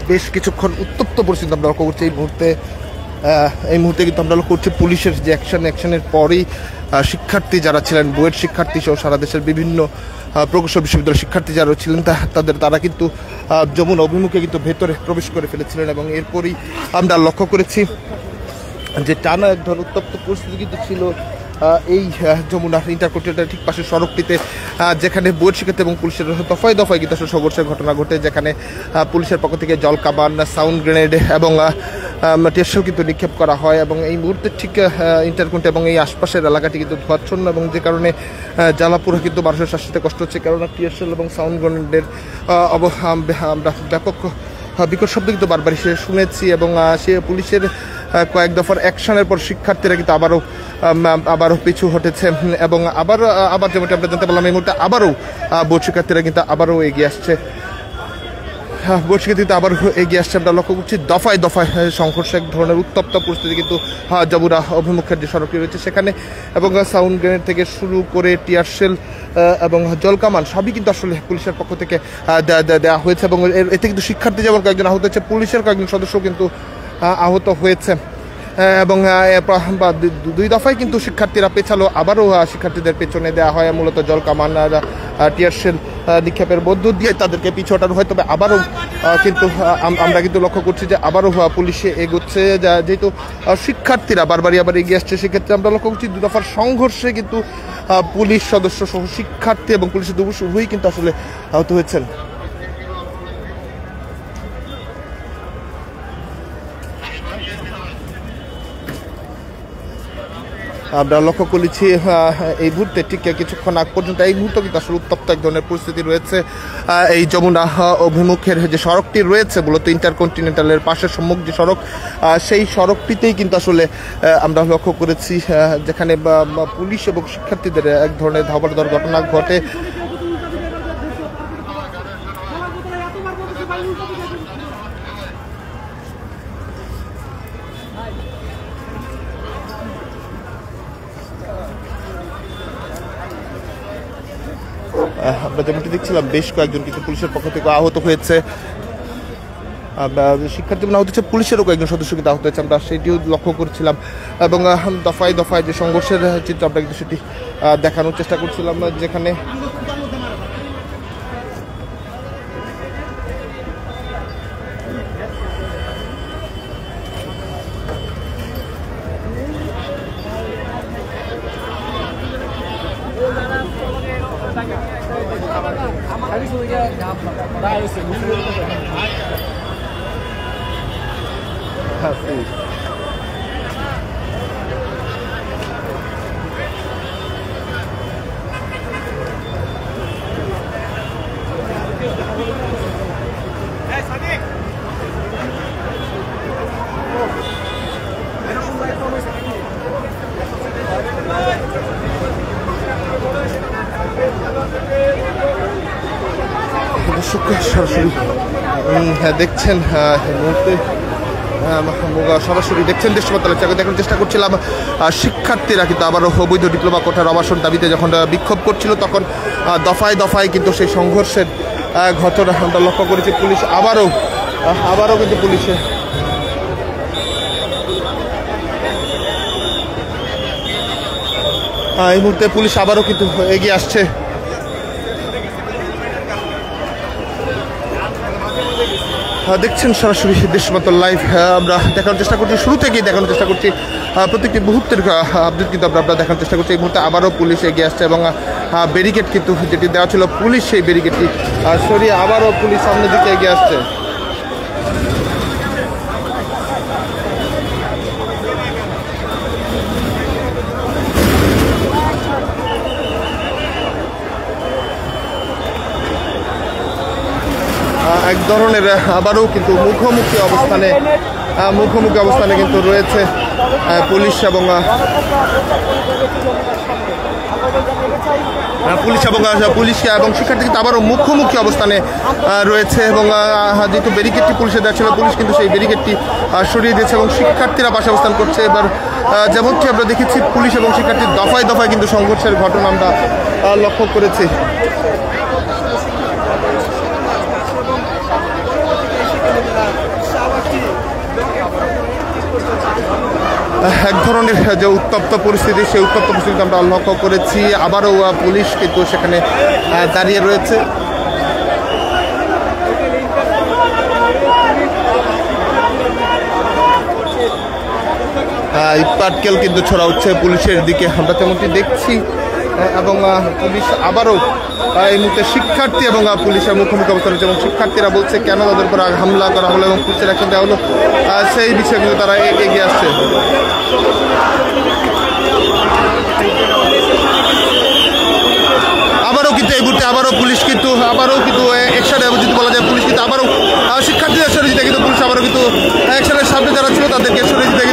বেশ কিছুক্ষণ উত্তপ্ত পরিস্থিতি আমরা লক্ষ্য করছি। এই মুহূর্তে কিন্তু আমরা লক্ষ্য করছি পুলিশের যে অ্যাকশনের পরেই শিক্ষার্থী যারা ছিলেন, বুয়েট শিক্ষার্থী সহ সারা দেশের বিভিন্ন প্রকৌশল বিশ্ববিদ্যালয়ের শিক্ষার্থী যারা ছিলেন তারা কিন্তু যমুনা অভিমুখে কিন্তু ভেতরে প্রবেশ করে ফেলেছিলেন এবং এরপরই আমরা লক্ষ্য করেছি যে টানা এক ধরনের উত্তপ্ত পরিস্থিতি কিন্তু ছিল এই যমুনা ইন্টারকন্টিনেন্টাল ঠিক পাশের সড়কটিতে, যেখানে বুয়েট শিক্ষার্থী এবং পুলিশের দফায় দফায় কিন্তু আসলে সংঘর্ষের ঘটনা ঘটে, যেখানে পুলিশের পক্ষ থেকে জল কামান, সাউন্ড গ্রেনেড এবং টিয়ারশেল কিন্তু নিক্ষেপ করা হয় এবং এই মুহূর্তে ঠিক ইন্টারকন্টি এবং এই আশপাশের এলাকাটি কিন্তু ধোঁয়াচ্ছন্ন এবং যে কারণে জ্বালাপুরে কিন্তু মানুষের শ্বাসতে কষ্ট হচ্ছে, কেননা টিয়ারশেল এবং সাউন্ড গ্রেনেডের আমরা ব্যাপক বিকট শব্দ কিন্তু বারবার শুনেছি এবং সে পুলিশের কয়েক দফার অ্যাকশনের পর শিক্ষার্থীরা কিন্তু আবারও পিছু হটেছে এবং আবার যেমনটি আমরা জানতে পারলাম এই মুহূর্তে আবারও বোর্ড শিক্ষার্থীরা কিন্তু আবারও এগিয়ে আসছে। বোর্ড শিক্ষার্থীরা আবার এগিয়ে আসছে। আমরা লক্ষ্য করছি দফায় দফায় সংঘর্ষ, এক ধরনের উত্তপ্ত পরিস্থিতি কিন্তু যমুনা অভিমুখের যে সড়কটি রয়েছে সেখানে এবং সাউন্ড গ্রেনেড থেকে শুরু করে টিয়ারশেল এবং জলকামান সবই কিন্তু আসলে পুলিশের পক্ষ থেকে দেওয়া হয়েছে এবং এতে কিন্তু শিক্ষার্থী যেমন কয়েকজন আহত হয়েছে, পুলিশের কয়েকজন সদস্য কিন্তু আহত হয়েছে এবং দুই দফায় কিন্তু শিক্ষার্থীরা পেছালো, আবারও শিক্ষার্থীদের পেছনে দেওয়া হয় মূলত জলকামান টিয়ারশেল নিক্ষেপের মধ্য দিয়ে তাদেরকে পিছু হটানো হয়। তবে আবারও কিন্তু আমরা কিন্তু লক্ষ্য করছি যে আবারও পুলিশে এগোচ্ছে, যেহেতু শিক্ষার্থীরা বারবারই আবার এগিয়ে আসছে, সেক্ষেত্রে আমরা লক্ষ্য করছি দুই দফার সংঘর্ষে কিন্তু পুলিশ সদস্য সহ শিক্ষার্থী এবং পুলিশের উভয়ই কিন্তু আসলে আহত হয়েছেন। আমরা লক্ষ্য করেছি এই মুহূর্তে ঠিক কিছুক্ষণ আগ পর্যন্ত এই মুহূর্তে কিন্তু আসলে উত্তপ্ত এক ধরনের পরিস্থিতি রয়েছে। এই যমুনা অভিমুখের যে সড়কটি রয়েছে মূলত ইন্টারকন্টিনেন্টালের পাশের সম্মুখ যে সড়ক, সেই সড়কটিতেই কিন্তু আসলে আমরা লক্ষ্য করেছি যেখানে পুলিশ এবং শিক্ষার্থীদের এক ধরনের ধাওয়ার ঘটনা ঘটে। আমরা যেমনটি দেখছিলাম বেশ কয়েকজন কিন্তু পুলিশের পক্ষ থেকে আহত হয়েছে, শিক্ষার্থী আহত হচ্ছে, পুলিশেরও কয়েকজন সদস্য কিন্তু আহত হয়েছে, আমরা সেটিও লক্ষ্য করছিলাম এবং দফায় দফায় যে সংঘর্ষের চিত্র আমরা কিন্তু সেটি দেখানোর চেষ্টা করছিলাম, যেখানে সরাসরি দেখছেন মুহূর্তে সরাসরি দেখছেন দেশমাতালে দেখার চেষ্টা করছিলাম শিক্ষার্থীরা কিন্তু আবারও অবৈধ ডিপ্লোমা কোঠার আবাসন দাবিতে যখন বিক্ষোভ করছিল তখন দফায় দফায় কিন্তু সেই সংঘর্ষের ঘটনা আমরা লক্ষ্য করেছি। পুলিশ আবারও কিন্তু পুলিশে এই মুহূর্তে পুলিশ আবারও কিন্তু এগিয়ে আসছে। দেখছেন সরাসরি দেশমাতাল লাইভ, আমরা দেখানোর চেষ্টা করছি, শুরু থেকেই দেখানোর চেষ্টা করছি, প্রত্যেকটি মুহূর্তের আপডেট কিন্তু আমরা দেখানোর চেষ্টা করছি। এই মুহূর্তে আবারও পুলিশ এগিয়ে আসছে এবং ব্যারিকেড কিন্তু যেটি দেওয়া ছিল পুলিশ, সেই ব্যারিকেডটি সরিয়ে আবারও পুলিশ সামনের দিকে এগিয়ে আসছে। এক ধরনের আবারও কিন্তু মুখোমুখি অবস্থানে কিন্তু রয়েছে পুলিশ এবং শিক্ষার্থী কিন্তু আবারও মুখোমুখি অবস্থানে রয়েছে এবং যেহেতু ব্যারিকেডটি পুলিশে দেওয়া ছিল, পুলিশ কিন্তু সেই ব্যারিকেডটি সরিয়ে দিয়েছে এবং শিক্ষার্থীরা পাশে অবস্থান করছে। এবার যেমনটি আমরা দেখেছি পুলিশ এবং শিক্ষার্থীর দফায় দফায় কিন্তু সংঘর্ষের ঘটনা আমরা লক্ষ্য করেছি। Gracias. ধরনের যে উত্তপ্ত পরিস্থিতি, সেই উত্তপ্ত পরিস্থিতি আমরা লক্ষ্য করেছি। আবারও পুলিশ কিন্তু সেখানে দাঁড়িয়ে রয়েছে। ইট পাটকেল কিন্তু ছড়া হচ্ছে পুলিশের দিকে, আমরা তেমনটি দেখছি। এবং পুলিশ আবারও এই মুহূর্তে শিক্ষার্থী এবং পুলিশের মুখোমুখি অবস্থা রয়েছে, এবং শিক্ষার্থীরা বলছে কেন তাদের উপর হামলা করা হলো এবং পুলিশের অ্যাকশন দেওয়া হলো, সেই বিষয়ে কিন্তু তারা এগিয়ে আসছে। আবারও কিন্তু এই মুহূর্তে পুলিশ কিন্তু অ্যাকশনে, যদি বলা যায় পুলিশ কিন্তু আবারও শিক্ষার্থীদের সরে দিতে, কিন্তু পুলিশ আবারও কিন্তু অ্যাকশনের সামনে যারা ছিল তাদেরকে সরে দিতে